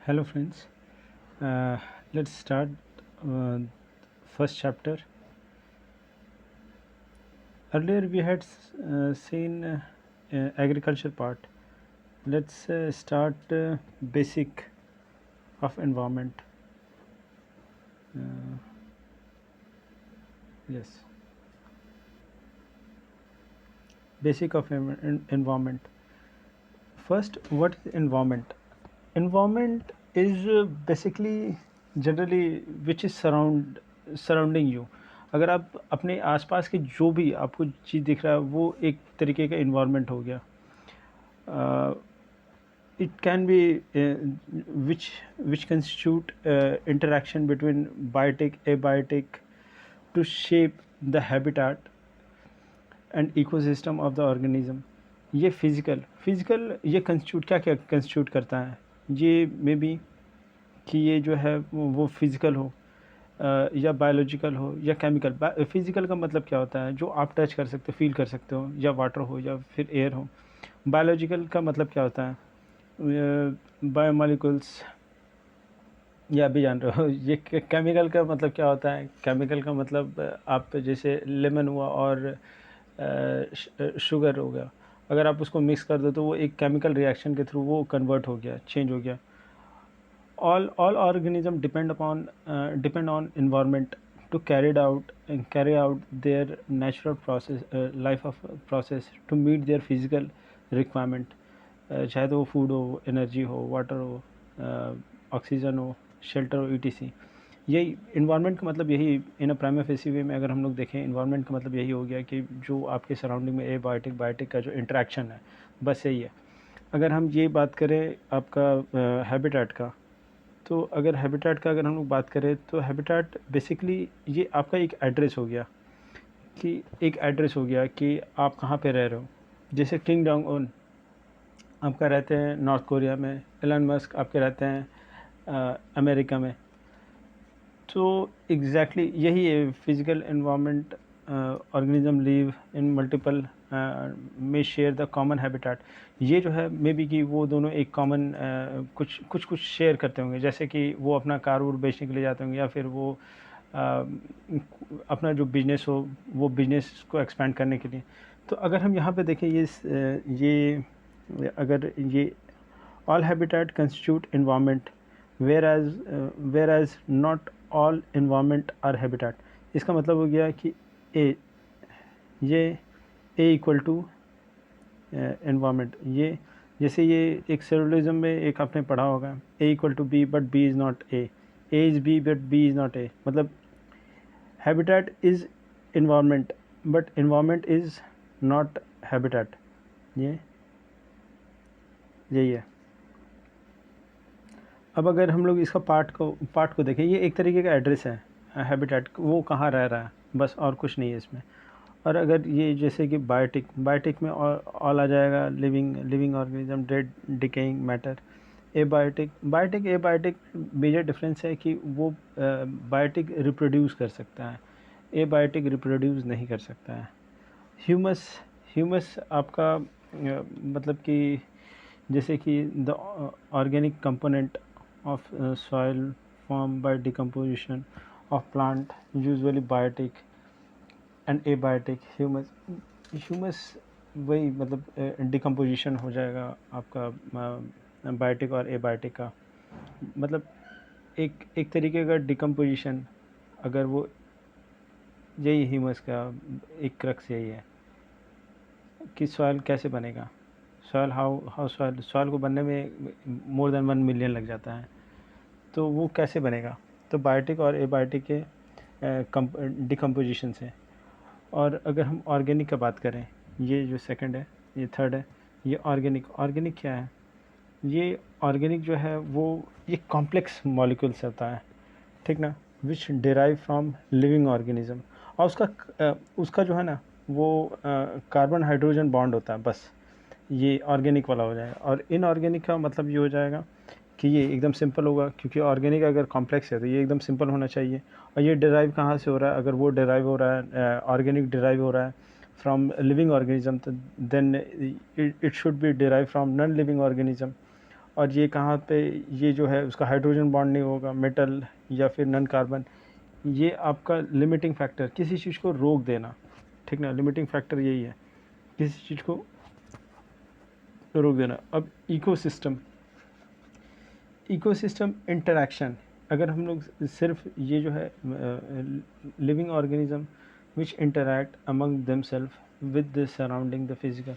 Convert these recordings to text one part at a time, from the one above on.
Hello friends, uh, let's start uh, first chapter. Earlier we had seen agriculture part. Let's start basic of environment. Uh, yes, basic of environment. First, what is environment? Environment is basically generally which is surrounding you. अगर आप अपने आसपास के जो भी आपको चीज़ दिख रहा है वो एक तरीके का इन्वायरमेंट हो गया. It can be which constitute interaction between biotic abiotic to shape the habitat and ecosystem of the organism. ये फिज़िकल ये कंस्टिट्यूट क्या क्या कंस्टिट्यूट करता है, ये मे बी कि ये जो है वो फिज़िकल हो या बायोलॉजिकल हो या केमिकल. फिज़िकल का मतलब क्या होता है जो आप टच कर सकते हो, फील कर सकते हो, या वाटर हो या फिर एयर हो. बायोलॉजिकल का मतलब क्या होता है, बायोमोलिकुल्स, या भी जान रहे हो. ये केमिकल का मतलब क्या होता है, केमिकल का मतलब आप जैसे लेमन हुआ और शुगर हो गया, अगर आप उसको मिक्स कर दो तो वो एक केमिकल रिएक्शन के थ्रू वो कन्वर्ट हो गया, चेंज हो गया. All organism depend on environment to carry out their natural process, life of process, to meet their physical requirement. चाहे तो वो फूड हो, एनर्जी हो, वाटर हो, ऑक्सीजन हो, शेल्टर हो, etc. यही इन्वायरमेंट का मतलब, यही इन अ प्राइमा फेसी वे में अगर हम लोग देखें, इन्वायरमेंट का मतलब यही हो गया कि जो आपके सराउंडिंग में एबायोटिक बायोटिक का जो इंटरेक्शन है, बस यही है. अगर हम ये बात करें आपका हैबिटेट का, तो अगर हैबिटेट का अगर हम लोग बात करें तो हैबिटेट बेसिकली ये आपका एक एड्रेस हो गया, कि आप कहाँ पे रह रहे हो. जैसे किंग जोंग उन आपका रहते हैं नॉर्थ कोरिया में, एलन मस्क आपके रहते हैं अमेरिका में. तो एग्जैक्टली यही है physical environment. Organism live in multiple में शेयर द कॉमन हैबिटेट. ये जो है मे बी कि वो दोनों एक कॉमन कुछ शेयर करते होंगे, जैसे कि वो अपना कार वूर बेचने के लिए जाते होंगे, या फिर वो अपना जो बिजनेस हो वो बिजनेस को एक्सपेंड करने के लिए. तो अगर हम यहाँ पे देखें ये अगर ये all habitat constitute environment, whereas not all environment are habitat. इसका मतलब हो गया कि ए ये ए इक्वल टू एनवायरमेंट. ये जैसे ये एक सेलुलरिज्म में एक आपने पढ़ा होगा, A equal to B but B is not A is B but B is not A. मतलब habitat is environment but environment is not habitat. ये यही है. अब अगर हम लोग इसका पार्ट को देखें, ये एक तरीके का एड्रेस है हैबिटेट, वो कहाँ रह रहा है, बस और कुछ नहीं है इसमें. और अगर ये जैसे कि बायोटिक में ऑल आ जाएगा, living organism, dead decaying matter. Abiotic major difference है कि वो बायोटिक रिप्रोड्यूस कर सकता है, एबायोटिक रिप्रोड्यूस नहीं कर सकता है. ह्यूमस आपका मतलब कि जैसे कि the organic component of soil formed by decomposition of plant, usually biotic and abiotic. Humus वही मतलब डिकम्पोजिशन हो जाएगा आपका बायोटिक और एबायोटिक का. मतलब एक तरीके का डिकम्पोजिशन, अगर वो यही ह्यूमस का एक क्रक्स यही है कि सॉइल कैसे बनेगा. हाउ सॉइल को बनने में मोर देन 1 मिलियन लग जाता है, तो वो कैसे बनेगा. तो बायोटिक और एबायोटिक के डिकम्पोजिशन से. और अगर हम ऑर्गेनिक का बात करें, ये जो सेकंड है, ये थर्ड है, ये ऑर्गेनिक क्या है. ये ऑर्गेनिक जो है वो ये कॉम्प्लेक्स मॉलिक्यूल्स होता है, ठीक ना, विच डिराइव फ्रॉम लिविंग ऑर्गेनिज्म. और उसका जो है ना वो कार्बन हाइड्रोजन बॉन्ड होता है, बस ये ऑर्गेनिक वाला हो जाएगा. और इनऑर्गेनिक का मतलब ये हो जाएगा कि ये एकदम सिंपल होगा, क्योंकि ऑर्गेनिक अगर कॉम्प्लेक्स है तो ये एकदम सिंपल होना चाहिए. और ये डिराइव कहाँ से हो रहा है, अगर वो डिराइव हो रहा है, ऑर्गेनिक डिराइव हो रहा है फ्रॉम लिविंग ऑर्गेनिज्म, तो then it should be derive from non living organism. और ये कहाँ पे ये जो है उसका हाइड्रोजन बॉन्ड नहीं होगा, मेटल या फिर नॉन कार्बन। ये आपका लिमिटिंग फैक्टर, किसी चीज़ को रोक देना, ठीक ना, लिमिटिंग फैक्टर यही है, किसी चीज़ को रोक देना। अब इकोसिस्टम, इकोसिस्टम इंटरैक्शन, अगर हम लोग सिर्फ ये जो है living organism which interact among themselves with the surrounding the physical,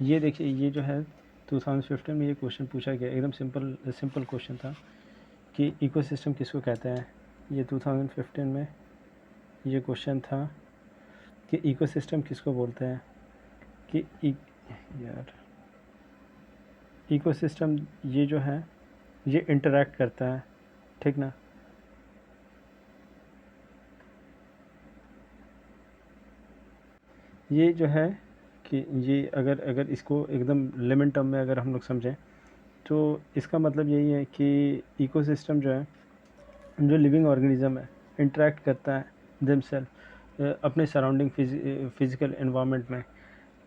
ये देखिए ये जो है 2015 में ये क्वेश्चन पूछा गया, एकदम सिंपल क्वेश्चन था कि इकोसिस्टम किसको कहते हैं। ये 2015 में ये क्वेश्चन था कि इकोसिस्टम किसको बोलते हैं, कि यार इकोसिस्टम ये जो है ये इंटरैक्ट करता है, ठीक ना। ये जो है कि ये अगर इसको एकदम लेमन टर्म में अगर हम लोग समझें तो इसका मतलब यही है कि इकोसिस्टम जो है, जो लिविंग ऑर्गेनिज्म है, इंटरेक्ट करता है देमसेल्फ अपने सराउंडिंग फिजिकल एनवायरनमेंट में,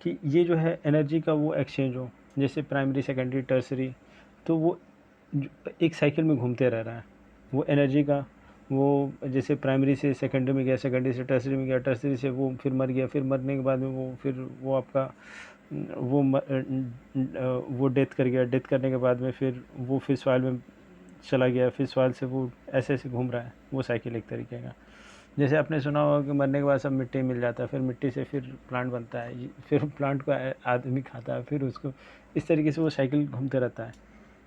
कि ये जो है एनर्जी का वो एक्सचेंज हो, जैसे प्राइमरी सेकेंडरी टर्सरी, तो वो एक साइकिल में घूमते रह रहा है वो एनर्जी का। वो जैसे प्राइमरी से सेकेंडरी में गया, सेकेंडरी से टर्सरी में गया, टर्सरी से वो फिर मर गया, फिर मरने के बाद में वो फिर वो आपका वो डेथ कर गया, डेथ करने के बाद में फिर वो फिर सॉइल में चला गया, फिर सॉइल से वो ऐसे ऐसे घूम रहा है, वो साइकिल एक तरीके का। जैसे आपने सुना होगा कि मरने के बाद सब मिट्टी मिल जाता है, फिर मिट्टी से फिर प्लांट बनता है, फिर प्लांट को आदमी खाता है, फिर उसको इस तरीके से वो साइकिल घूमते रहता है।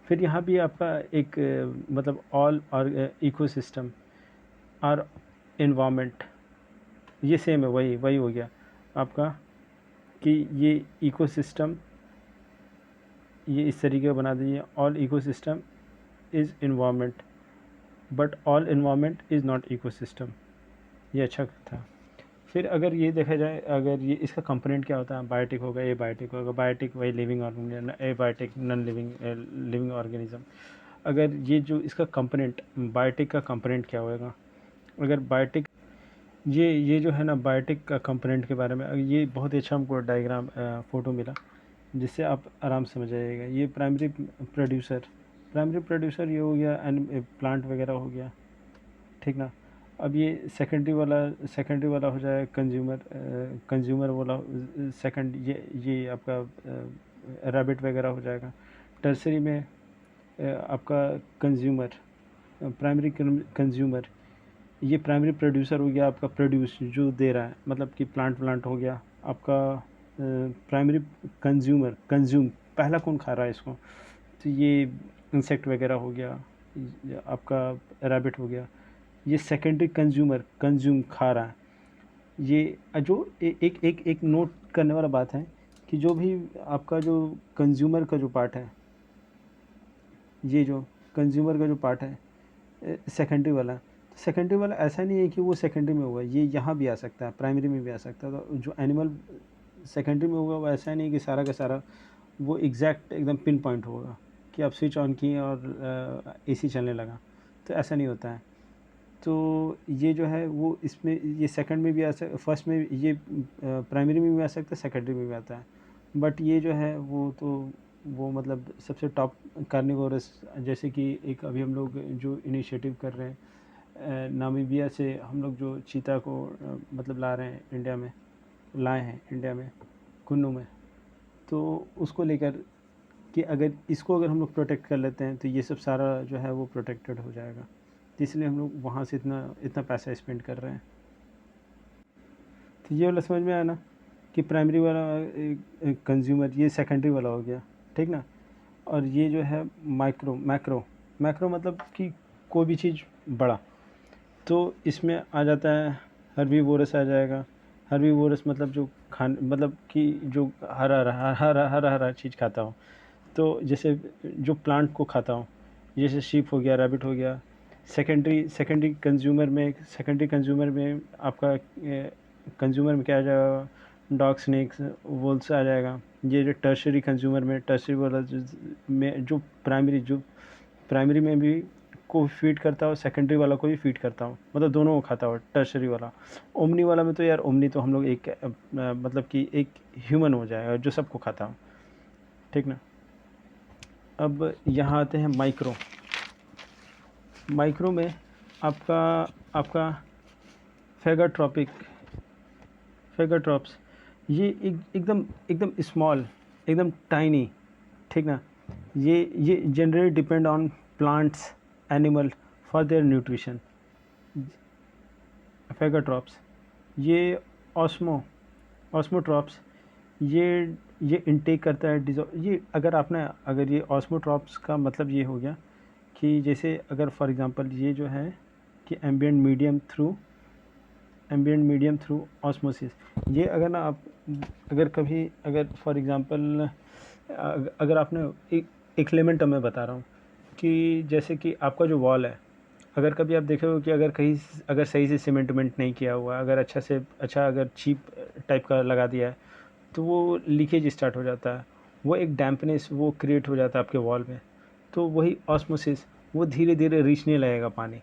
फिर यहाँ भी आपका एक मतलब ऑल और इकोसिस्टम और इन्वामेंट ये सेम है, वही वही हो गया आपका, कि ये इकोसिस्टम ये इस तरीके का बना दीजिए, all ecosystem is environment but all environment is not ecosystem. ये अच्छा था। फिर अगर ये देखा जाए, अगर ये इसका कंपोनेंट क्या होता है, बायोटिक होगा, ए बायोटिक होगा, बायोटिक वही लिविंग ऑर्गेनिज्म, ए बायोटिक नॉन लिविंग ऑर्गेनिज्म। अगर ये जो इसका कंपोनेंट बायोटिक का कंपोनेंट क्या होगा, अगर बायोटिक ये जो है ना बायोटिक का कंपोनेंट के बारे में, ये बहुत ही अच्छा हमको डायग्राम फ़ोटो मिला जिससे आप आराम से समझ जाइएगा। ये प्राइमरी प्रोड्यूसर ये हो गया, प्लांट वगैरह हो गया, ठीक ना। अब ये सेकेंडरी वाला हो जाए कंज्यूमर वाला, सेकंड ये आपका रैबिट वगैरह हो जाएगा। टर्सरी में आपका कंज्यूमर, प्राइमरी कंज्यूमर, ये प्राइमरी प्रोड्यूसर हो गया आपका, प्रोड्यूस जो दे रहा है, मतलब कि प्लांट हो गया आपका। प्राइमरी कंज्यूम पहला कौन खा रहा है इसको, तो ये इंसेक्ट वगैरह हो गया, आपका रैबिट हो गया। ये सेकेंडरी कंज्यूम खा रहा है। ये जो एक नोट करने वाला बात है कि जो भी आपका जो कंज्यूमर का जो पार्ट है, ये जो कंज्यूमर का जो पार्ट है सेकेंडरी वाला ऐसा नहीं है कि वो सेकेंडरी में होगा, ये यहाँ भी आ सकता है, प्राइमरी में भी आ सकता है। तो जो एनिमल सेकेंडरी में होगा वो ऐसा नहीं कि सारा का सारा वो एग्जैक्ट एकदम पिन पॉइंट होगा कि आप स्विच ऑन किए और एसी चलने लगा, तो ऐसा नहीं होता है। तो ये जो है वो इसमें ये सेकंड में भी आ सकता, फर्स्ट में ये प्राइमरी में भी आ सकता है, सेकेंडरी में भी आता है। बट ये जो है वो तो वो मतलब सबसे टॉप कार्निवोरस, जैसे कि एक अभी हम लोग जो इनिशिएटिव कर रहे हैं नामीबिया से, हम लोग जो चीता को मतलब ला रहे हैं इंडिया में, लाए हैं इंडिया में कुन्नू में, तो उसको लेकर कि अगर इसको अगर हम लोग प्रोटेक्ट कर लेते हैं तो ये सब सारा जो है वो प्रोटेक्टेड हो जाएगा। तो इसलिए हम लोग वहाँ से इतना इतना पैसा स्पेंड कर रहे हैं। तो ये वाला समझ में आया ना, कि प्राइमरी वाला कंज्यूमर, ये सेकेंडरी वाला हो गया, ठीक ना। और ये जो है मैक्रो मतलब कि कोई भी चीज़ बड़ा, तो इसमें आ जाता है हर्बीवोरस आ जाएगा। हर्बीवोरस मतलब जो खान मतलब कि जो हरा चीज़ खाता हो, तो जैसे जो प्लांट को खाता हो, जैसे शीप हो गया, रैबिट हो गया। सेकेंडरी कंज्यूमर में आपका कंज्यूमर में क्या आ जाएगा, डॉग, स्नेक्स, वोल्स आ जाएगा। ये जो टर्शरी वाला में जो प्राइमरी में भी को फीड करता हो, सेकेंडरी वाला को भी फीड करता हो, मतलब दोनों को खाता हो टर्शरी वाला। ओमनी वाला में तो यार, ओमनी तो हम लोग एक मतलब कि एक ह्यूमन हो जाएगा जो सबको खाता हो, ठीक ना। अब यहाँ आते हैं माइक्रो। माइक्रो में आपका फेगाट्रॉप्स, ये एकदम एकदम स्मॉल, एकदम टाइनी, ठीक ना। ये generally depend on plants, animal for their nutrition. Phagotrophs, ये ऑस्मोट्रॉप्स, ये इनटेक करता है ये अगर ये ऑस्मोट्रॉप्स का मतलब ये हो गया कि जैसे अगर फॉर एग्जांपल ये जो है कि एम्बिएंट मीडियम थ्रू ऑस्मोसिस, ये अगर ना आप अगर फॉर एग्जांपल अगर आपने एक लेमन टर्म में बता रहा हूँ कि जैसे कि आपका जो वॉल है, अगर कभी आप देखे हो कि अगर सही से सीमेंट नहीं किया हुआ, अगर चीप टाइप का लगा दिया है, तो वो लीकेज स्टार्ट हो जाता है, वो एक डैम्पनेस वो क्रिएट हो जाता है आपके वॉल में। तो वही ऑस्मोसिस, वो धीरे धीरे रीचने लगेगा पानी।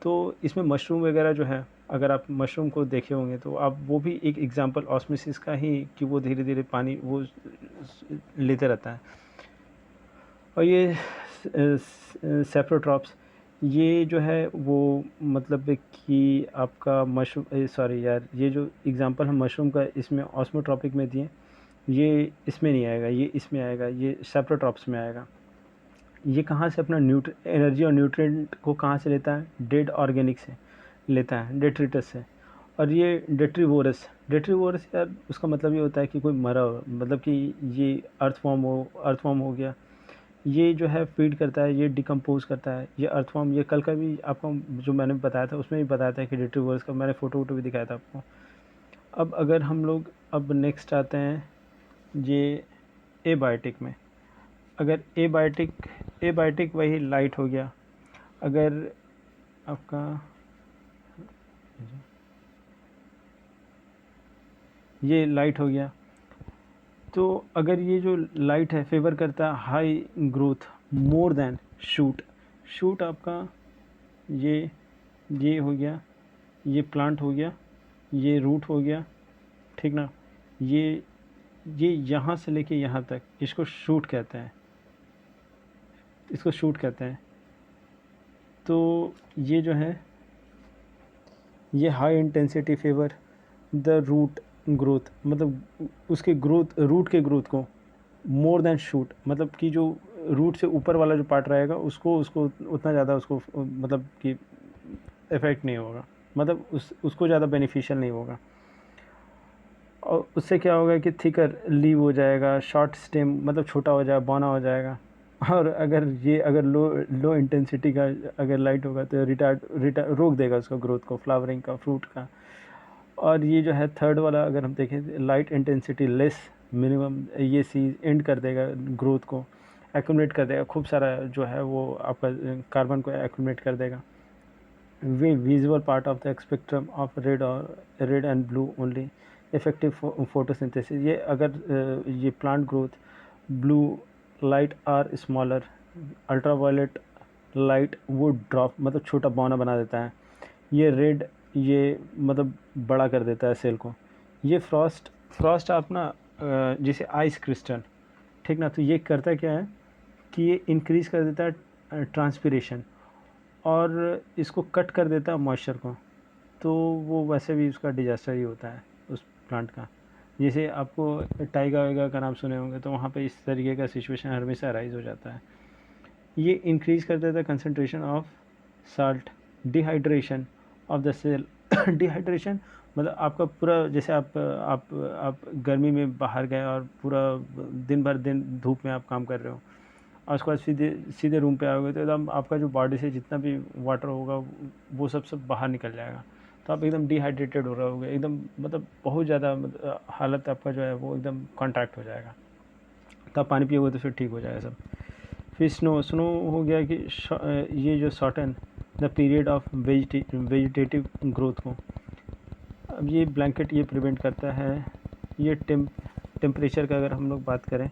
तो इसमें मशरूम वगैरह जो है, अगर आप मशरूम को देखे होंगे तो आप वो भी एक एग्जांपल ऑस्मोसिस का ही, कि वो धीरे धीरे पानी वो लेते रहता है। और ये सेप्रोट्रॉप्स, ये जो है वो मतलब कि आपका मशरूम, सॉरी यार, ये जो एग्जांपल हम मशरूम का इसमें ऑस्मोट्रॉपिक में दिए, ये इसमें नहीं आएगा, ये इसमें आएगा, ये सेप्रोट्रॉप्स में आएगा। ये कहाँ से अपना एनर्जी और न्यूट्रिएंट को कहाँ से लेता है? डेड ऑर्गेनिक से लेता है, डेट्रिटस से। और ये डेट्रीवोरस यार, उसका मतलब ये होता है कि कोई मरा हो, मतलब कि ये अर्थवॉर्म हो गया, ये जो है फीड करता है, ये डिकम्पोज करता है, ये अर्थवॉर्म। ये कल का भी आपको जो मैंने बताया था उसमें भी बताया था कि डेट्रीवोरस का मैंने फ़ोटो भी दिखाया था आपको। अब अगर हम लोग अब नेक्स्ट आते हैं ये एबायोटिक में। अगर एबायोटिक वही लाइट हो गया। अगर आपका ये लाइट हो गया, तो अगर ये जो लाइट है फेवर करता है high growth more than shoot आपका ये हो गया, ये प्लांट हो गया, ये रूट हो गया, ठीक ना। ये यहाँ से लेके यहाँ तक इसको शूट कहते हैं। तो ये जो है ये high intensity favour the root growth, मतलब उसके रूट के ग्रोथ को मोर देन शूट, मतलब कि जो रूट से ऊपर वाला जो पार्ट रहेगा उसको उतना ज़्यादा उसको मतलब कि इफ़ेक्ट नहीं होगा, मतलब उसको ज़्यादा बेनिफिशियल नहीं होगा। और उससे क्या होगा कि थिकर लीव हो जाएगा, शॉर्ट स्टेम मतलब छोटा हो जाएगा, बौना हो जाएगा। और अगर लो इंटेंसिटी का अगर लाइट होगा तो रिटार्ड रोक देगा उसका ग्रोथ को, फ्लावरिंग का, फ्रूट का। और ये जो है थर्ड वाला अगर हम देखें, लाइट इंटेंसिटी लेस मिनिमम, ये चीज़ एंड कर देगा ग्रोथ को, एक्यूमुलेट कर देगा, खूब सारा जो है वो आपका कार्बन को एक्यूमुलेट कर देगा। वे visual part of the spectrum of red and blue only effective photosynthesis. ये अगर ये plant growth, blue light are smaller, ultraviolet light वो ड्रॉप मतलब छोटा बौना बना देता है। ये रेड ये मतलब बड़ा कर देता है सेल को। ये फ्रॉस्ट आप ना जैसे आइस क्रिस्टल, ठीक ना, तो ये करता क्या है कि ये इंक्रीज़ कर देता है ट्रांसपिरेशन और इसको कट कर देता है मॉइस्चर को। तो वो वैसे भी उसका डिजास्टर ही होता है उस प्लांट का। जैसे आपको टाइगा वाइगा का नाम सुने होंगे, तो वहाँ पे इस तरीके का सिचुएशन हमेशा राइज हो जाता है। ये इंक्रीज़ कर देता है concentration of salt, dehydration of the cell. Dehydration मतलब आपका पूरा, जैसे आप गर्मी में बाहर गए और पूरा दिन धूप में आप काम कर रहे हो, और उसके बाद सीधे रूम पे आओगे तो एकदम आपका जो बॉडी से जितना भी वाटर होगा वो सब बाहर निकल जाएगा। तो आप एकदम डिहाइड्रेटेड हो रहे होगे, एकदम मतलब बहुत ज़्यादा हालत आपका जो है वो एकदम कॉन्ट्रैक्ट हो जाएगा। तो आप पानी पियोगे तो फिर ठीक हो जाएगा सब। फिर स्नो हो गया कि ये जो shorten the period of vegetative growth को। अब ये ब्लैंकेट ये प्रिवेंट करता है। ये टेम्परेचर का अगर हम लोग बात करें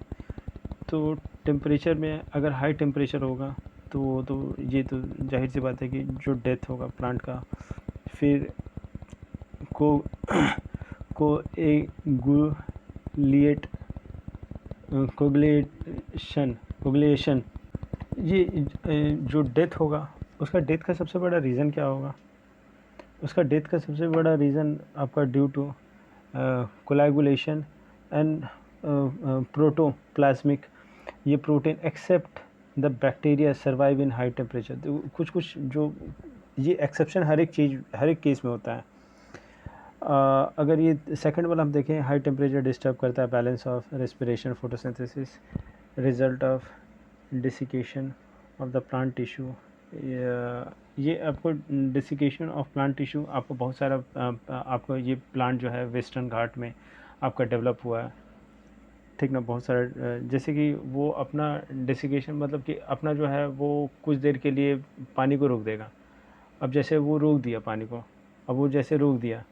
तो टेम्परेचर में अगर हाई टेम्परेचर होगा तो ये तो जाहिर सी बात है कि जो डेथ होगा प्लांट का। फिर कोगुलेशन ये जो डेथ होगा, उसका डेथ का सबसे बड़ा रीज़न क्या होगा? उसका डेथ का सबसे बड़ा रीज़न आपका due to coagulation and protoplasmic, ये protein except the bacteria survive in high temperature. तो कुछ कुछ जो ये एक्सेप्शन हर एक चीज़ हर एक केस में होता है। अगर ये सेकंड वाला हम देखें, हाई टेम्परेचर डिस्टर्ब करता है balance of respiration photosynthesis, result of desiccation of the plant tissue. ये आपको डिसिकेशन ऑफ प्लांट टिश्यू, आपको बहुत सारा आपको ये प्लांट जो है वेस्टर्न घाट में आपका डेवलप हुआ है, ठीक ना। बहुत सारा जैसे कि वो अपना डिसिकेशन मतलब कि अपना जो है वो कुछ देर के लिए पानी को रोक देगा। अब जैसे वो रोक दिया पानी को, अब वो जैसे रोक दिया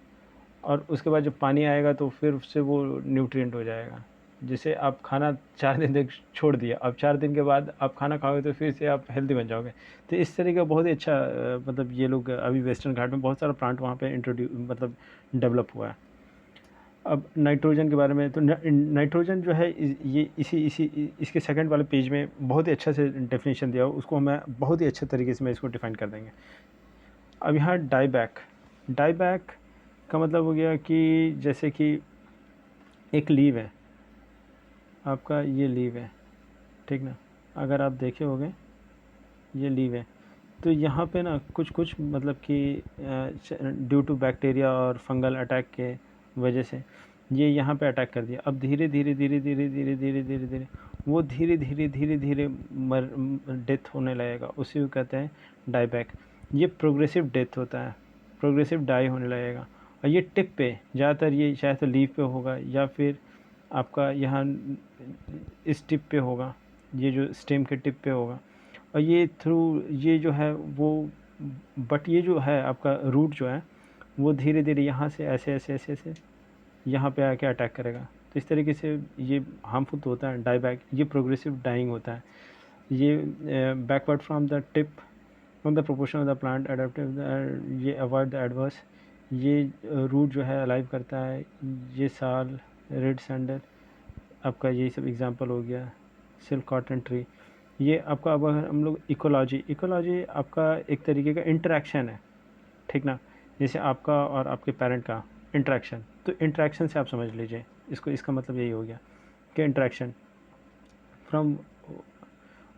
और उसके बाद जब पानी आएगा तो फिर उससे वो न्यूट्रिएंट हो जाएगा। जैसे आप खाना 4 दिन तक छोड़ दिया, अब 4 दिन के बाद आप खाना खाओगे तो फिर से आप हेल्दी बन जाओगे। तो इस तरह का बहुत ही अच्छा मतलब ये लोग अभी वेस्टर्न घाट में बहुत सारा प्लांट वहाँ पे मतलब डेवलप हुआ है। अब नाइट्रोजन के बारे में, तो नाइट्रोजन जो है ये इसके सेकंड वाले पेज में बहुत ही अच्छा से डेफिनेशन दिया हो, उसको हमें बहुत ही अच्छे तरीके से मैं इसको डिफाइन कर देंगे। अब यहाँ डाईबैक, डाईबैक का मतलब हो गया कि जैसे कि एक लीव है आपका, ये लीव है, ठीक ना। अगर आप देखे होंगे ये लीव है, तो यहाँ पे ना कुछ कुछ मतलब कि ड्यू टू बैक्टीरिया और फंगल अटैक के वजह से ये यहाँ पे अटैक कर दिया। अब धीरे धीरे धीरे धीरे धीरे धीरे धीरे धीरे वो धीरे धीरे धीरे धीरे मर डेथ होने लगेगा, उसी को कहते हैं डाईबैक। ये प्रोग्रेसिव डेथ होता है, प्रोग्रेसिव डाई होने लगेगा। और ये टिप पे ज़्यादातर, ये शायद तो लीफ पे होगा या फिर आपका यहाँ इस टिप पे होगा, ये जो स्टेम के टिप पे होगा। और ये थ्रू ये जो है वो, बट ये जो है आपका रूट जो है वो धीरे धीरे यहाँ से ऐसे ऐसे ऐसे ऐसे यहाँ पे आके अटैक करेगा। तो इस तरीके से ये हार्मफुल तो होता है डाईबैक, ये प्रोग्रेसिव डाइंग होता है। ये backward from the tip from the proportion of the plant adaptive, ये अवॉइड द एडवर्स, ये रूट जो है अलाइव करता है। ये साल, रेड सैंडल, आपका ये सब एग्जांपल हो गया। सिल्क कॉटन ट्री, ये आपका, अब अगर हम लोग इकोलॉजी, इकोलॉजी आपका एक तरीके का इंटरेक्शन है, ठीक ना। जैसे आपका और आपके पेरेंट का इंटरेक्शन, तो इंटरेक्शन से आप समझ लीजिए इसको, इसका मतलब यही हो गया कि interaction from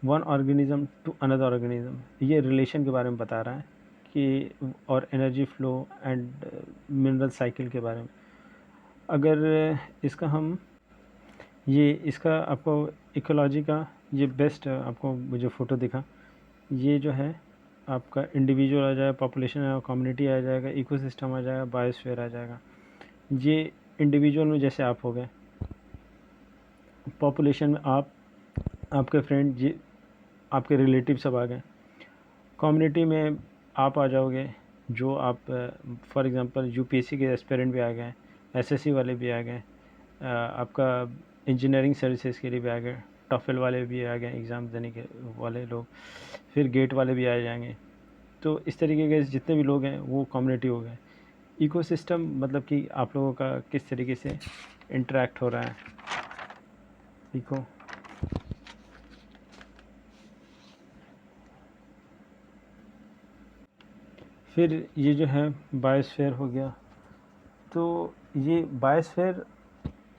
one organism to another organism, ये रिलेशन के बारे में बता रहा है कि, और energy flow and mineral cycle के बारे में। अगर इसका हम ये इसका आपको इकोलॉजी का ये बेस्ट आपको मुझे फ़ोटो दिखा, ये जो है आपका इंडिविजुअल आ जाएगा, पॉपुलेशन आ, कम्युनिटी आ जाएगा, इकोसिस्टम आ जाएगा, बायोस्फीयर आ जाएगा। ये इंडिविजुअल में जैसे आप हो गए, पॉपुलेशन में आप, आपके फ्रेंड, ये आपके रिलेटिव सब आ गए। कम्युनिटी में आप आ जाओगे, जो आप फॉर एग्जांपल यूपीएससी के एस्पिरेंट भी आ गए, एसएससी वाले भी आ गए, आपका इंजीनियरिंग सर्विसेज के लिए भी आ गए, टॉफल वाले भी आ गए एग्ज़ाम देने के वाले लोग, फिर गेट वाले भी आ जाएंगे। तो इस तरीके के जितने भी लोग हैं वो कम्युनिटी हो गए। इकोसिस्टम मतलब कि आप लोगों का किस तरीके से इंटरेक्ट हो रहा है, इको। फिर ये जो है बायोस्फीयर हो गया। तो ये बायोस्फीयर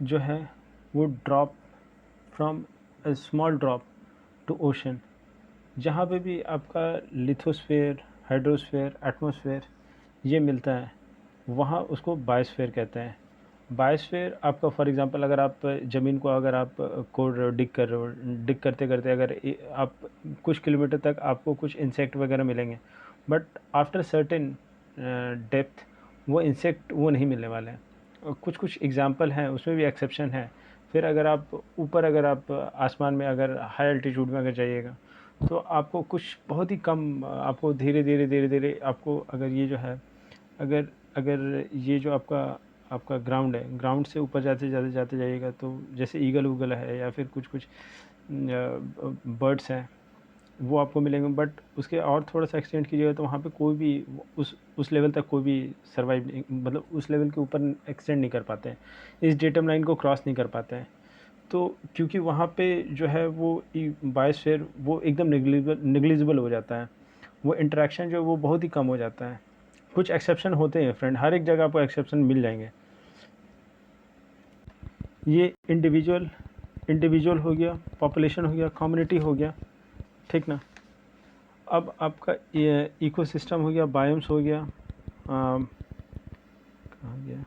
जो है वो drop from a small drop to ocean, जहाँ पे भी आपका लिथोस्फेयर, हाइड्रोस्फेयर, एटमॉस्फेयर ये मिलता है, वहाँ उसको बायोस्फीयर कहते हैं। बायोस्फीयर आपका फॉर एग्जांपल, अगर आप ज़मीन को अगर आप कोड डिग कर रहे हो, डिग करते करते अगर आप कुछ किलोमीटर तक आपको कुछ इंसेक्ट वगैरह मिलेंगे, बट आफ्टर सर्टेन डेप्थ वो इंसेक्ट वो नहीं मिलने वाले हैं। और कुछ कुछ एग्जांपल हैं, उसमें भी एक्सेप्शन है। फिर अगर आप ऊपर, अगर आप आसमान में, अगर हाई एल्टीट्यूड में अगर जाइएगा, तो आपको कुछ बहुत ही कम, आपको धीरे धीरे धीरे धीरे आपको, अगर ये जो है, अगर अगर ये जो आपका आपका ग्राउंड है, ग्राउंड से ऊपर जाते जाते जाते जाइएगा, तो जैसे ईगल उगल है या फिर कुछ कुछ बर्ड्स हैं वो आपको मिलेंगे। बट उसके और थोड़ा सा एक्सटेंड कीजिएगा तो वहाँ पे कोई भी उस लेवल तक कोई भी सर्वाइव नहीं, मतलब उस लेवल के ऊपर एक्सटेंड नहीं कर पाते हैं, इस डेटम लाइन को क्रॉस नहीं कर पाते हैं। तो क्योंकि वहाँ पे जो है वो बायोस्फीयर वो एकदम नेग्लिजिबल हो जाता है, वो इंटरेक्शन जो है वो बहुत ही कम हो जाता है। कुछ एक्सेप्शन होते हैं फ्रेंड, हर एक जगह आपको एक्सेप्शन मिल जाएंगे। ये इंडिविजुअल हो गया, पॉपुलेशन हो गया, कम्युनिटी हो गया, ठीक ना। अब आपका ये इकोसिस्टम हो गया, बायोम्स हो गया, कहाँ गया,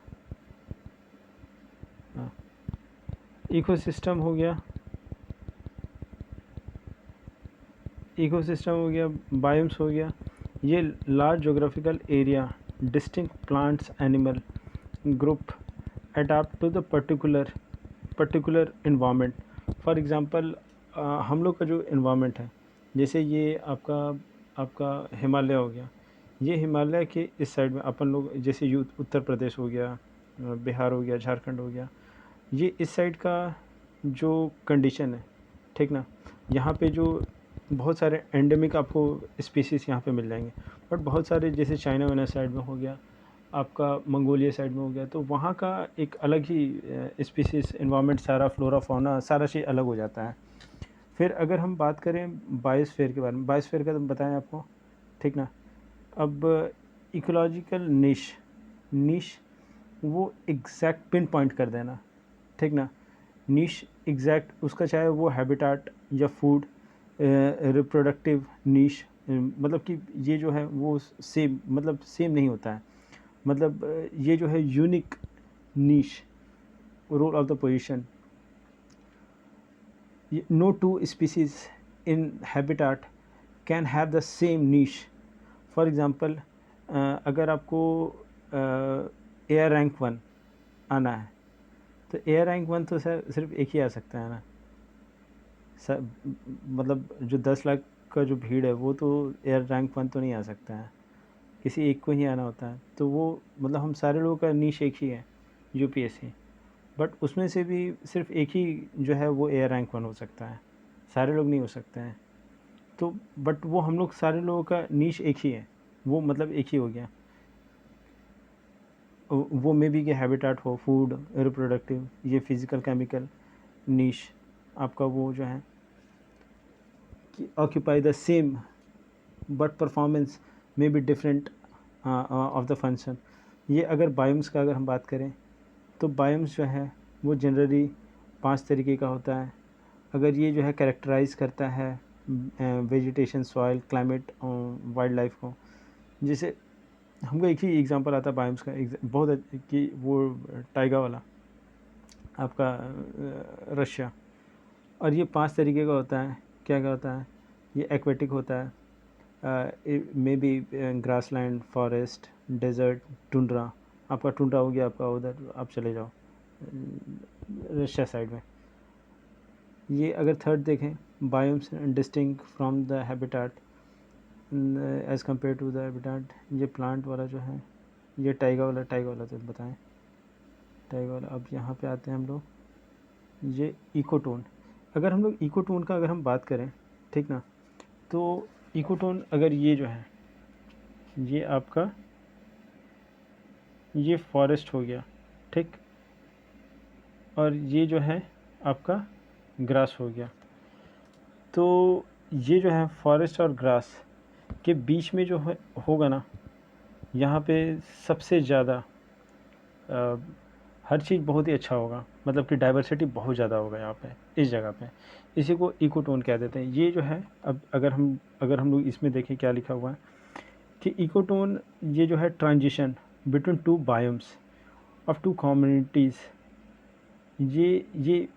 हाँ, इकोसिस्टम हो गया, बायोम्स हो गया। ये large geographical area, distinct plants, animal group adapt to the particular environment. For example हम लोग का जो इन्वामेंट है, जैसे ये आपका हिमालय हो गया, ये हिमालय के इस साइड में अपन लोग जैसे उत्तर प्रदेश हो गया, बिहार हो गया, झारखंड हो गया, ये इस साइड का जो कंडीशन है, ठीक ना, यहाँ पे जो बहुत सारे एंडेमिक आपको स्पीसीज़ यहाँ पे मिल जाएंगे। बट बहुत सारे जैसे चाइना वाला साइड में हो गया, आपका मंगोलिया साइड में हो गया, तो वहाँ का एक अलग ही स्पीसीज़ इन्वायरमेंट, सारा फ्लोरा फाउना सारा चीज़ अलग हो जाता है। फिर अगर हम बात करें बायोस्फीयर के बारे में, बायोस्फीयर का तो बताएं आपको, ठीक ना। अब इकोलॉजिकल नीश वो एग्जैक्ट पिन पॉइंट कर देना, ठीक ना। नीश एग्जैक्ट उसका, चाहे वो हैबिटाट या फूड, रिप्रोडक्टिव नीश, मतलब कि ये जो है वो सेम नहीं होता है। मतलब ये जो है unique niche, role of the position. No two species in habitat can have the same niche. For example अगर आपको एयर रैंक 1 आना है, तो एयर रैंक 1 तो सर सिर्फ एक ही आ सकता है ना सर, मतलब जो 10 लाख का जो भीड़ है वो तो एयर रैंक 1 तो नहीं आ सकता है, किसी एक को ही आना होता है। तो वो मतलब हम सारे लोगों का नीश एक ही है, यूपीएससी, बट उसमें से भी सिर्फ एक ही जो है वो एयर रैंक 1 हो सकता है, सारे लोग नहीं हो सकते हैं। तो बट वो हम लोग सारे लोगों का नीश एक ही है, वो मतलब एक ही हो गया। वो मे बी के हैबिटाट हो, फूड, रिप्रोडक्टिव, ये फिज़िकल केमिकल नीश आपका वो जो है कि occupy the same but performance may be different of the function. ये अगर बायोम्स का अगर हम बात करें, तो बायोम्स जो है वो जनरली 5 तरीके का होता है। अगर ये जो है कैरेक्टराइज करता है vegetation, soil, climate, wild life को। जैसे हमको एक ही एग्जांपल आता है बायोम्स का, बहुत कि वो टाइगा वाला आपका रशिया। और ये 5 तरीके का होता है। क्या क्या होता है, ये एक्वेटिक होता है, may be grassland, forest, desert, tundra. आपका टुंड्रा हो गया, आपका उधर आप चले जाओ रशिया साइड में। ये अगर थर्ड देखें, biomes distinct from the habitat as compare to the habitat. ये प्लांट वाला जो है, ये टाइगा वाला तो बताएं, टाइगा वाला। अब यहाँ पे आते हैं हम लोग, ये इकोटोन। अगर हम लोग इकोटोन का अगर हम बात करें, ठीक ना, तो इकोटोन अगर ये जो है, ये आपका ये फॉरेस्ट हो गया, ठीक, और ये जो है आपका ग्रास हो गया। तो ये जो है फॉरेस्ट और ग्रास के बीच में जो है होगा ना, यहाँ पे सबसे ज़्यादा हर चीज़ बहुत ही अच्छा होगा, मतलब कि डाइवर्सिटी बहुत ज़्यादा होगा यहाँ पे, इस जगह पे। इसी को इकोटोन कह देते हैं। ये जो है, अब अगर हम लोग इसमें देखें क्या लिखा हुआ है कि इकोटोन ये जो है transition between two biomes of two communities. ये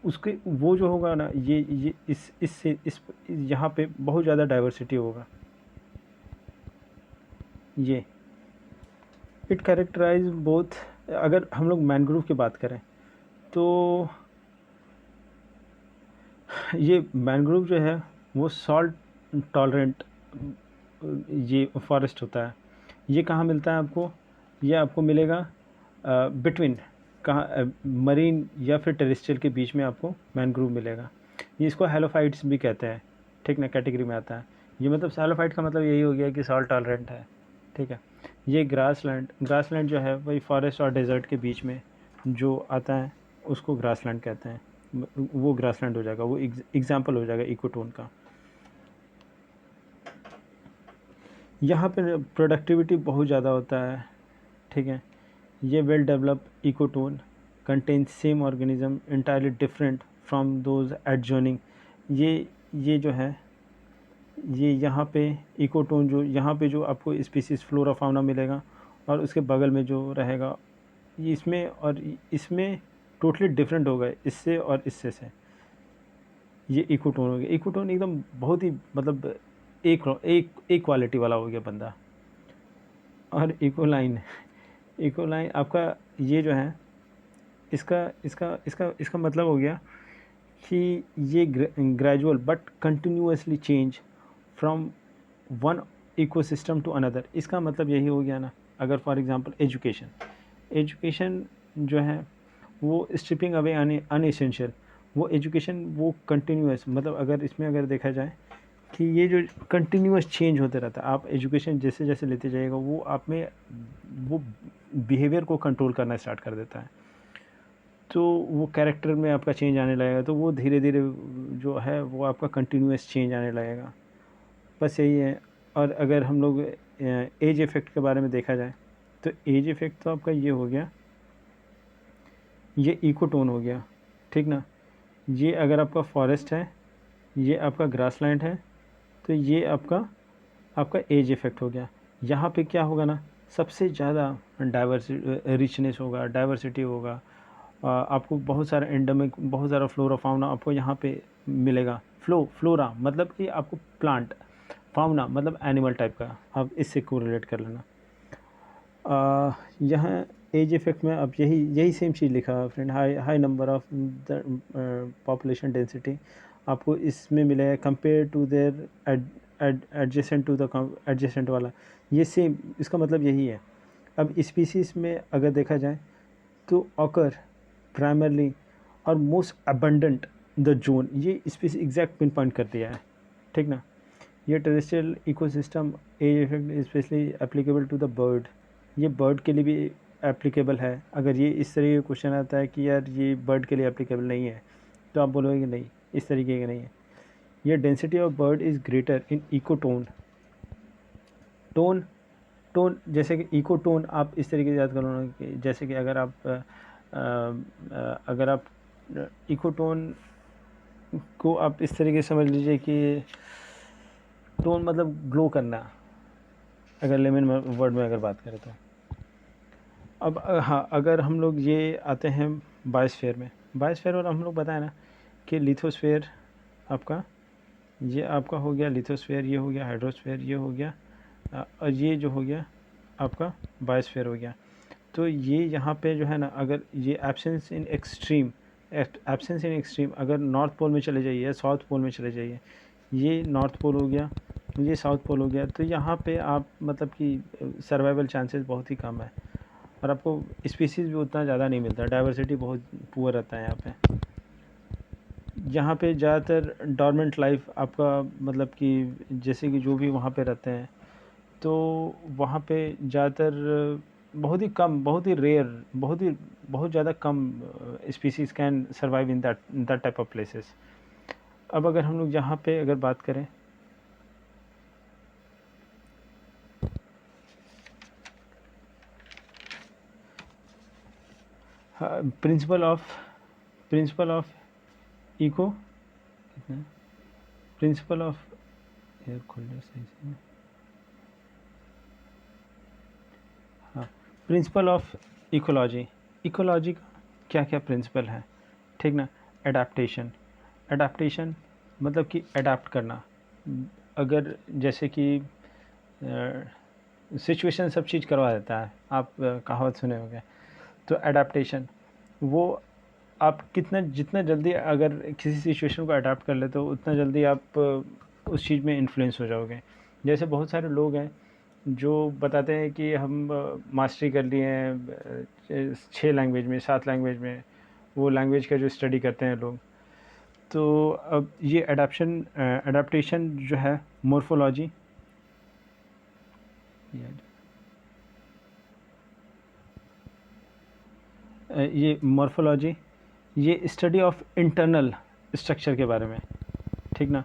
उसके वो जो होगा ना, ये इस यहाँ पे बहुत ज़्यादा डाइवर्सिटी होगा। ये इट कैरेक्टराइज बोथ। अगर हम लोग मैनग्रोव की बात करें, तो ये मैनग्रोव जो है वो सॉल्ट टॉलरेंट ये फॉरेस्ट होता है। ये कहाँ मिलता है आपको, ये आपको मिलेगा बिटवीन कहाँ, मरीन या फिर टेरेस्ट्रियल के बीच में आपको मैनग्रोव मिलेगा। ये इसको हेलोफाइट्स भी कहते हैं, ठीक ना, कैटेगरी में आता है ये। मतलब हेलोफाइट का मतलब यही हो गया कि सॉल्ट टॉलरेंट है, ठीक है। ये ग्रासलैंड जो है वही फॉरेस्ट और डेजर्ट के बीच में जो आता है उसको ग्रासलैंड कहते हैं। वो ग्रासलैंड हो जाएगा, वो एग्जाम्पल हो जाएगा इकोटोन का। यहाँ पे प्रोडक्टिविटी बहुत ज़्यादा होता है, ठीक है। ये well develop ecotone contains same organism entirely different from those adjoining. ये जो है, ये यहाँ पे इकोटोन जो यहाँ पे जो आपको स्पीसीज फ्लोरा फाउना मिलेगा, और उसके बगल में जो रहेगा ये इसमें और इसमें टोटली डिफरेंट होगा इससे और इससे से। ये इकोटोन हो गया। इकोटोन एकदम बहुत ही मतलब एक क्वालिटी वाला हो गया बंदा। और इकोलाइन, इकोलाइन आपका ये जो है, इसका इसका इसका इसका मतलब हो गया कि ये gradual but continuously change from one ecosystem to another. इसका मतलब यही हो गया ना, अगर फॉर एग्जांपल एजुकेशन, एजुकेशन जो है वो स्ट्रिपिंग अवे अनएसेंशियल, वो एजुकेशन वो कंटिन्यूस, मतलब अगर इसमें अगर देखा जाए कि ये जो कंटिन्यूस चेंज होते रहता है, आप एजुकेशन जैसे जैसे लेते जाइएगा वो आप में वो बिहेवियर को कंट्रोल करना स्टार्ट कर देता है, तो वो कैरेक्टर में आपका चेंज आने लगेगा, तो वो धीरे धीरे जो है वो आपका कंटिन्यूस चेंज आने लगेगा। बस यही है। और अगर हम लोग एज इफ़ेक्ट के बारे में देखा जाए, तो एज इफ़ेक्ट तो आपका ये हो गया, ये इकोटोन हो गया, ठीक ना। ये अगर आपका फॉरेस्ट है, ये आपका ग्रासलैंड है, तो ये आपका आपका एज इफ़ेक्ट हो गया। यहाँ पे क्या होगा ना, सबसे ज़्यादा रिचनेस होगा, डाइवर्सिटी होगा। आपको बहुत सारा एंडेमिक, बहुत सारा फ्लोरा फाउना आपको यहाँ पे मिलेगा। फ्लोरा मतलब कि आपको प्लांट, फाउना मतलब एनिमल टाइप का, आप इससे कोरिलेट कर लेना। यहाँ एज इफ़ेक्ट में अब यही सेम चीज़ लिखा friend, high number of the population density आपको इसमें मिलेगा compare to their adjacent to the adjacent वाला, ये सेम, इसका मतलब यही है। अब स्पीसीज़ में अगर देखा जाए तो ऑकर प्राइमरली और मोस्ट अबंडेंट द जोन, ये स्पीसी एग्जैक्ट पिन पॉइंट कर दिया है, ठीक ना। ये terrestrial ecosystem edge effect specially applicable to the bird, ये बर्ड के लिए भी एप्लीकेबल है। अगर ये इस तरीके का क्वेश्चन आता है कि यार ये बर्ड के लिए एप्लीकेबल नहीं है, तो आप बोलोगे कि नहीं, इस तरीके का नहीं है। ये density of bird is greater in ecotone, tone tone जैसे कि इकोटोन आप इस तरीके से याद करो ना कि जैसे कि अगर आप इकोटोन को आप इस तरीके से समझ लीजिए कि टोन मतलब ग्लो करना, अगर लेमन वर्ड में अगर बात करें तो। अब हाँ, अगर हम लोग ये आते हैं बायोस्फीयर में, बायोस्फीयर और हम लोग बताएं ना कि लिथोस्फीयर आपका, ये आपका हो गया लिथोस्फीयर, ये हो गया हाइड्रोस्फीयर, ये हो गया और ये जो हो गया आपका बायोस्फीयर हो गया। तो ये यहाँ पे जो है ना, अगर ये एब्सेंस इन एक्सट्रीम अगर नॉर्थ पोल में चले जाइए या साउथ पोल में चले जाइए, ये नॉर्थ पोल हो गया, ये साउथ पोल हो गया, तो यहाँ पे आप मतलब कि सर्वाइवल चांसेस बहुत ही कम है, और आपको स्पीसीज़ भी उतना ज़्यादा नहीं मिलता, डाइवर्सिटी बहुत पुअर रहता है यहाँ पे। यहाँ पे ज़्यादातर डॉर्मेंट लाइफ आपका मतलब कि जैसे कि जो भी वहाँ पे रहते हैं, तो वहाँ पे ज़्यादातर बहुत ही कम, बहुत ही रेयर, बहुत ज़्यादा कम species can survive in that type of places. अब अगर हम लोग यहाँ पे अगर बात करें, प्रिंसिपल ऑफ इको, कितना, प्रिंसिपल ऑफ एयर खोलने सही से, हाँ, प्रिंसिपल ऑफ इकोलॉजी, इकोलॉजी का क्या क्या प्रिंसिपल है, ठीक ना। एडाप्टेशन, एडाप्टेशन मतलब कि अडाप्ट करना, अगर जैसे कि सिचुएशन सब चीज़ करवा देता है, आप कहावत सुने होंगे, तो एडाप्टेशन वो आप कितना जितना जल्दी अगर किसी सिचुएशन को अडाप्ट कर लेते हो, उतना जल्दी आप उस चीज़ में इन्फ्लुएंस हो जाओगे। जैसे बहुत सारे लोग हैं जो बताते हैं कि हम मास्टरी कर लिए हैं 6 लैंग्वेज में, 7 लैंग्वेज में, वो लैंग्वेज का जो स्टडी करते हैं लोग। तो अब ये एडाप्टेशन जो है, मोर्फोलॉजी, ये मोर्फोलॉजी, ये स्टडी ऑफ इंटरनल स्ट्रक्चर के बारे में, ठीक ना।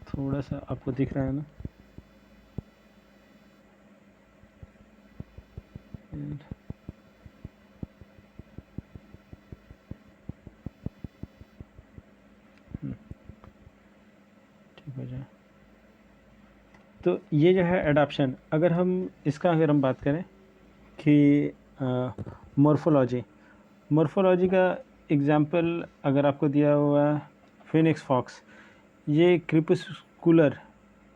थोड़ा सा आपको दिख रहा है ना। ठीक हो जाए। तो ये जो है एडाप्शन, अगर हम बात करें कि मॉर्फोलॉजी का एग्जांपल अगर आपको दिया हुआ है फिनिक्स फॉक्स, ये क्रिपस्कुलर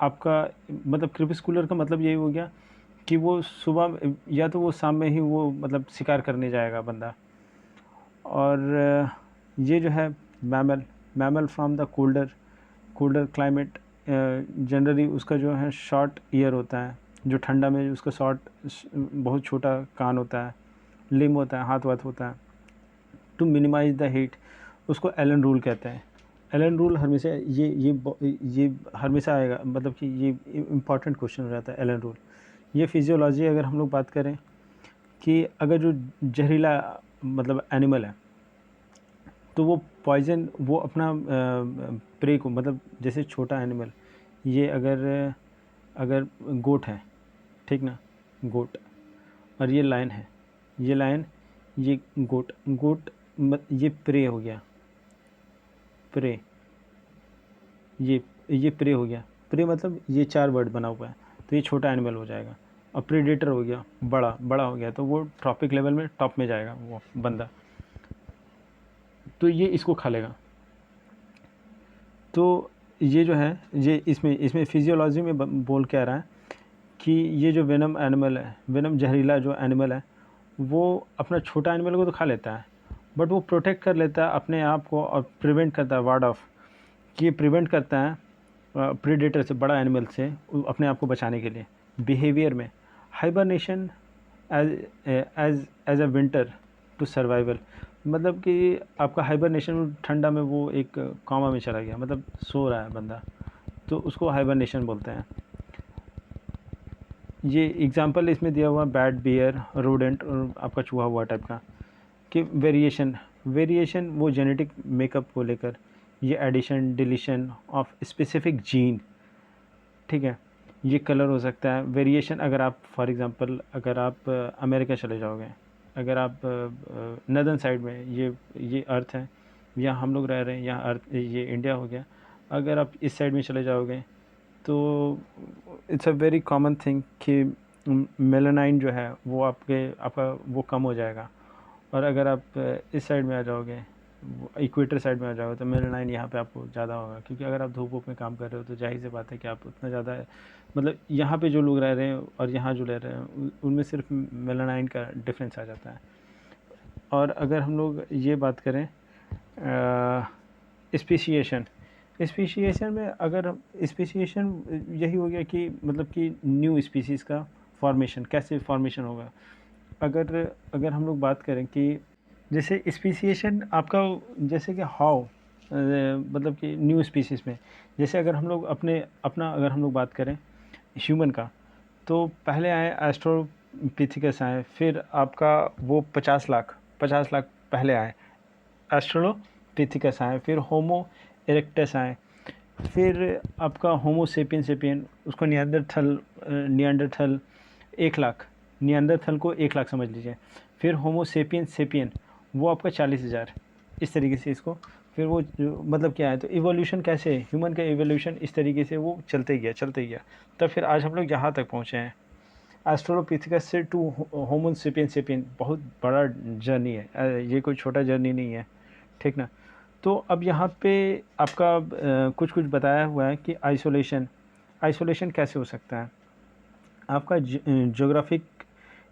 आपका, मतलब क्रिपस्कुलर का मतलब यही हो गया कि वो सुबह या तो वो शाम में ही वो मतलब शिकार करने जाएगा बंदा। और ये जो है mammal from the colder climate, generally उसका जो है शॉर्ट ईयर होता है, जो ठंडा में उसका शॉर्ट बहुत छोटा कान होता है, लिम होता है, हाथ वाथ होता है, टू मिनिमाइज द हीट। उसको एलन रूल कहते हैं। एलन रूल हमेशा ये हमेशा आएगा, मतलब कि ये इम्पॉर्टेंट क्वेश्चन हो जाता है एलन रूल। ये फिजियोलॉजी अगर हम लोग बात करें कि अगर जो जहरीला मतलब एनिमल है, तो वो पॉइजन वो अपना प्रे को, मतलब जैसे छोटा एनिमल, ये अगर गोट है, ठीक ना, गोट, और ये लायन है, ये लायन, ये गोट, ये प्रे हो गया, प्रे, ये प्रे हो गया। प्रे मतलब ये 4 वर्ड बना हुआ है, तो ये छोटा एनिमल हो जाएगा। और प्रेडेटर हो गया बड़ा हो गया, तो वो ट्रॉपिक लेवल में टॉप में जाएगा वो बंदा, तो ये इसको खा लेगा। तो ये जो है, ये इसमें फिजियोलॉजी में बोल के आ रहा है कि ये जो वेनम एनिमल है, वेनम जहरीला जो एनिमल है, वो अपना छोटा एनिमल को तो खा लेता है, बट वो प्रोटेक्ट कर लेता है अपने आप को और प्रिवेंट करता है, वार्ड ऑफ, कि ये प्रिवेंट करता है प्रेडेटर से, बड़ा एनिमल से अपने आप को बचाने के लिए। बिहेवियर में hibernation as as a winter to survival, मतलब कि आपका हाइबरनेशन, ठंडा में वो एक कॉमा में चला गया, मतलब सो रहा है बंदा, तो उसको हाइबरनेशन बोलते हैं। ये एग्जांपल इसमें दिया हुआ बैट, बियर, रोडेंट और आपका चूहा हुआ टाइप का। कि वेरिएशन वो जेनेटिक मेकअप को लेकर, ये addition deletion of specific gene, ठीक है। ये कलर हो सकता है वेरिएशन, अगर आप फॉर एग्जांपल अगर आप अमेरिका चले जाओगे, अगर आप नदर्न साइड में, ये अर्थ है, यहाँ हम लोग रह रहे हैं, यहाँ अर्थ ये इंडिया हो गया, अगर आप इस साइड में चले जाओगे तो it's a very common thing कि मेलानाइन जो है वो आपका वो कम हो जाएगा। और अगर आप इस साइड में आ जाओगे, इक्वेटर साइड में आ जाओगे, तो मेलानाइन यहाँ पे आपको ज़्यादा होगा, क्योंकि अगर आप धूप में काम कर रहे हो तो जाहिर सी बात है कि आप उतना ज़्यादा, मतलब यहाँ पे जो लोग रह रहे हैं और यहाँ जो रह रहे हैं उनमें सिर्फ मेलानाइन का डिफरेंस आ जाता है। और अगर हम लोग ये बात करें स्पीशिएशन में, अगर स्पीशिएशन यही हो गया कि मतलब कि न्यू स्पीसीज़ का फॉर्मेशन, कैसे फॉर्मेशन होगा। अगर अगर हम लोग बात करें कि जैसे स्पीशिएशन आपका, जैसे कि हाउ, मतलब कि न्यू स्पीसीज़ में, जैसे अगर हम लोग अगर हम लोग बात करें ह्यूमन का, तो पहले आए एस्ट्रोपिथिकस आए, फिर आपका वो 50 लाख पहले आए एस्ट्रोपिथिकस आए, फिर होमो इरेक्टस आए, फिर आपका होमो सेपियन उसको नियंडरथल 1 लाख, नियंडरथल को 1 लाख समझ लीजिए। फिर होमो सेपियन वो आपका 40,000, इस तरीके से इसको, फिर वो मतलब क्या है, तो इवोल्यूशन कैसे, ह्यूमन का इवोल्यूशन इस तरीके से वो चलते गया, तब फिर आज हम लोग यहाँ तक पहुँचे हैं। एस्ट्रोलोपिथिकस से टू होमो सेपियन बहुत बड़ा जर्नी है, ये कोई छोटा जर्नी नहीं है, ठीक ना। तो अब यहाँ पे आपका कुछ बताया हुआ है कि आइसोलेशन कैसे हो सकता है। आपका ज्योग्राफिक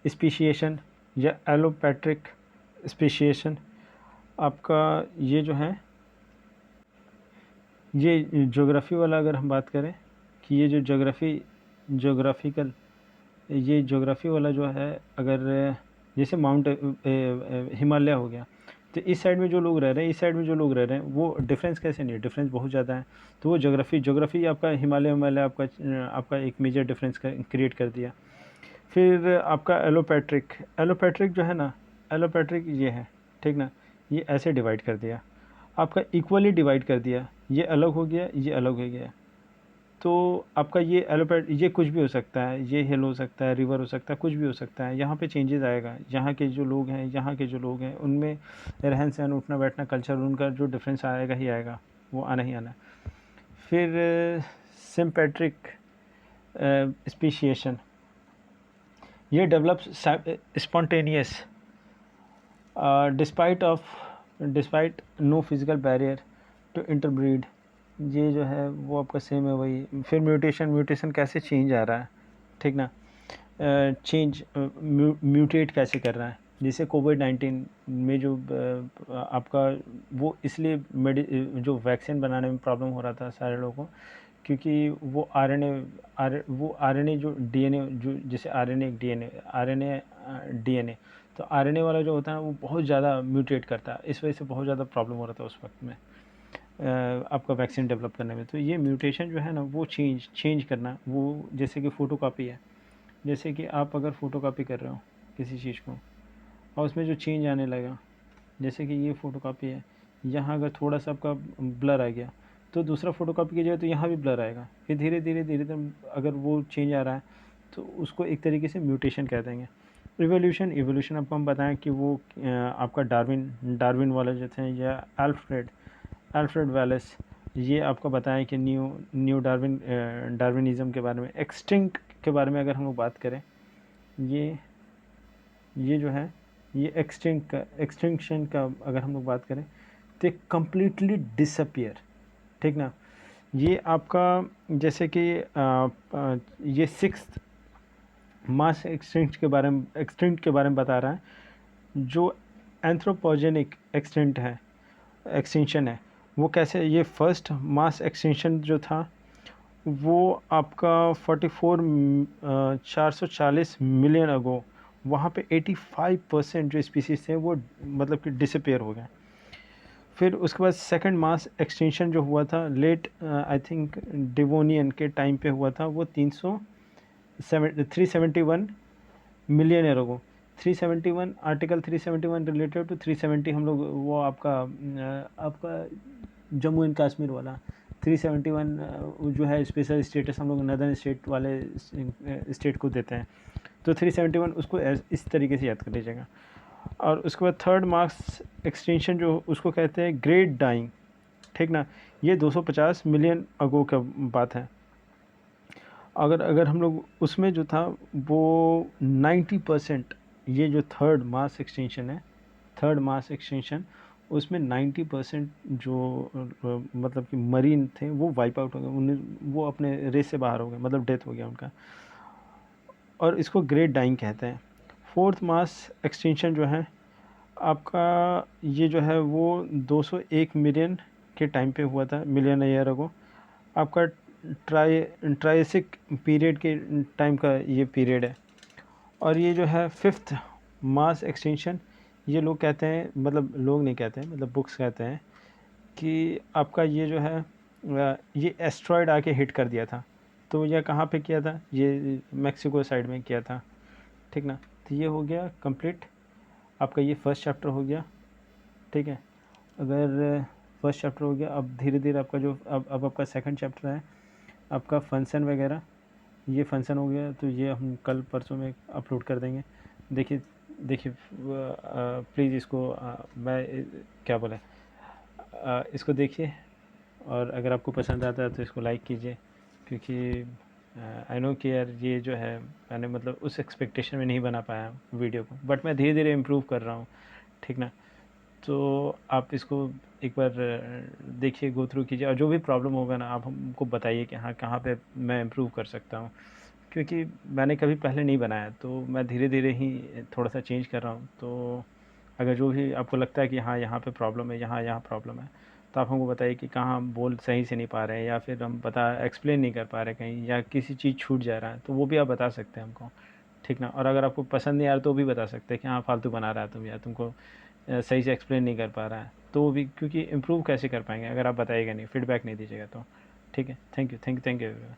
स्पीशिएशन या एलोपैट्रिक स्पीशिएशन, आपका ये जो है, ये ज्योग्राफी वाला अगर हम बात करें कि ये जो ज्योग्राफिकल, ये ज्योग्राफी वाला जो है, अगर जैसे माउंट हिमालय हो गया, तो इस साइड में जो लोग रह रहे हैं, इस साइड में जो लोग रह रहे हैं, वो डिफरेंस कैसे नहीं है, डिफरेंस बहुत ज़्यादा है। तो वो ज्योग्राफी आपका हिमालय आपका एक मेजर डिफरेंस क्रिएट कर दिया। फिर आपका एलोपैट्रिक जो है ना, एलोपैट्रिक ये है, ठीक ना, ये ऐसे डिवाइड कर दिया, आपका इक्वली डिवाइड कर दिया, ये अलग हो गया, ये अलग हो गया। तो आपका ये एलोपैड, ये कुछ भी हो सकता है, ये हिल हो सकता है, रिवर हो सकता है, कुछ भी हो सकता है। यहाँ पे चेंजेस आएगा, यहाँ के जो लोग हैं, यहाँ के जो लोग हैं उनमें रहन सहन, उठना बैठना, कल्चर, उनका जो डिफरेंस आएगा ही आएगा, वो आना ही आना। फिर सिम्पेट्रिक स्पीशिएशन, ये develop spontaneous despite no physical barrier to interbreed. ये जो है वो आपका सेम है वही। फिर म्यूटेशन कैसे चेंज आ रहा है, ठीक ना, चेंज म्यूटेट कैसे कर रहा है। जैसे कोविड-19 में जो आपका वो इसलिए जो वैक्सीन बनाने में प्रॉब्लम हो रहा था सारे लोगों को, क्योंकि वो आरएनए जो डीएनए, जो जैसे आरएनए तो आरएनए वाला जो होता है वो बहुत ज़्यादा म्यूटेट करता है। इस वजह से बहुत ज़्यादा प्रॉब्लम हो रहा था उस वक्त में आपका वैक्सीन डेवलप करने में। तो ये म्यूटेशन जो है ना, वो चेंज करना, वो जैसे कि फ़ोटोकॉपी है। जैसे कि आप अगर फ़ोटोकॉपी कर रहे हो किसी चीज़ को और उसमें जो चेंज आने लगा, जैसे कि ये फ़ोटोकॉपी है, यहाँ अगर थोड़ा सा आपका ब्लर आ गया तो दूसरा फ़ोटोकॉपी कीजिएगा तो यहाँ भी ब्लर आएगा। फिर धीरे धीरे अगर वो चेंज आ रहा है तो उसको एक तरीके से म्यूटेशन कह देंगे। इवोल्यूशन आपको हम बताएं कि वो आपका डार्विन वाला जो थे, या अल्फ्रेड वेलेस, ये आपको बताएं कि न्यू डार्विनिज़म के बारे में। एक्सटिंक्ट के बारे में अगर हम लोग बात करें, ये जो है, ये एक्सटिंक्शन का अगर हम लोग बात करें तो कम्प्लीटली डिसअपियर, ठीक ना। ये आपका जैसे कि ये सिक्स्थ मास एक्सटिंक्ट के बारे में बता रहा है, जो एंथ्रोपोजेनिक एक्सटिंक्शन है। वो कैसे, ये फर्स्ट मास एक्सटिंक्शन जो था वो आपका 440 मिलियन अगो, वहाँ पे 85% जो स्पीसीज थे वो मतलब कि डिसअपेयर हो गए। फिर उसके बाद सेकंड मास एक्सटिंक्शन जो हुआ था लेट आई थिंक डिवोनियन के टाइम पे हुआ था, वो 371 million year ago. 371 article 371 related to 370 हम लोग वो आपका जम्मू एंड कश्मीर वाला 371 जो है स्पेशल स्टेटस हम लोग नदर्न स्टेट वाले स्टेट को देते हैं। तो 371 उसको इस तरीके से याद कर लीजिएगा। और उसके बाद थर्ड मास एक्सटेंशन जो उसको कहते हैं ग्रेट डाइंग, ठीक ना। ये 250 मिलियन अगो का बात है। अगर हम लोग उसमें जो था वो 90%, ये जो थर्ड मास एक्सटेंशन उसमें 90% जो मतलब कि मरीन थे वो वाइप आउट हो गए, उन्हें वो अपने रेस से बाहर हो गए, मतलब डेथ हो गया उनका, और इसको ग्रेट डाइंग कहते हैं। फोर्थ मास एक्सटेंशन जो है आपका, ये जो है वो 201 मिलियन के टाइम पे हुआ था, मिलियन ईयर अगो। आपका ट्राइसिक पीरियड के टाइम का ये पीरियड है। और ये जो है फिफ्थ मास एक्सटेंशन, ये लोग कहते हैं, मतलब लोग नहीं कहते हैं, मतलब बुक्स कहते हैं कि आपका ये जो है ये एस्ट्रॉयड आके हिट कर दिया था। तो यह कहाँ पे किया था, ये मैक्सिको साइड में किया था, ठीक ना। तो ये हो गया कंप्लीट, आपका ये फर्स्ट चैप्टर हो गया, ठीक है। अगर फर्स्ट चैप्टर हो गया, अब धीरे धीरे आपका जो अब आपका सेकंड चैप्टर है आपका फंक्शन वगैरह, ये फंक्शन हो गया। तो ये हम कल परसों में अपलोड कर देंगे। देखिए प्लीज़ इसको मैं क्या बोले, इसको देखिए, और अगर आपको पसंद आता है तो इसको लाइक कीजिए, क्योंकि आई नो कि यार ये जो है मैंने मतलब उस एक्सपेक्टेशन में नहीं बना पाया वीडियो को, बट मैं धीरे धीरे इम्प्रूव कर रहा हूँ, ठीक ना। तो आप इसको एक बार देखिए, गो थ्रू कीजिए, और जो भी प्रॉब्लम होगा ना आप हमको बताइए कि हाँ कहाँ पे मैं इम्प्रूव कर सकता हूँ, क्योंकि मैंने कभी पहले नहीं बनाया, तो मैं धीरे धीरे ही थोड़ा सा चेंज कर रहा हूँ। तो अगर जो भी आपको लगता है कि हाँ यहाँ पे प्रॉब्लम है, यहाँ प्रॉब्लम है, तो आप हमको बताइए कि कहाँ हम बोल सही से नहीं पा रहे हैं, या फिर हम एक्सप्लेन नहीं कर पा रहे कहीं, या किसी चीज़ छूट जा रहा है, तो वो भी आप बता सकते हैं हमको, ठीक ना। और अगर आपको पसंद नहीं आ रहा तो भी बता सकते हैं कि हाँ फालतू बना रहा है तुम, या तुमको सही से एक्सप्लेन नहीं कर पा रहा है, तो वो भी, क्योंकि इम्प्रूव कैसे कर पाएंगे अगर आप बताइएगा नहीं, फीडबैक नहीं दीजिएगा तो, ठीक है। Thank you everyone.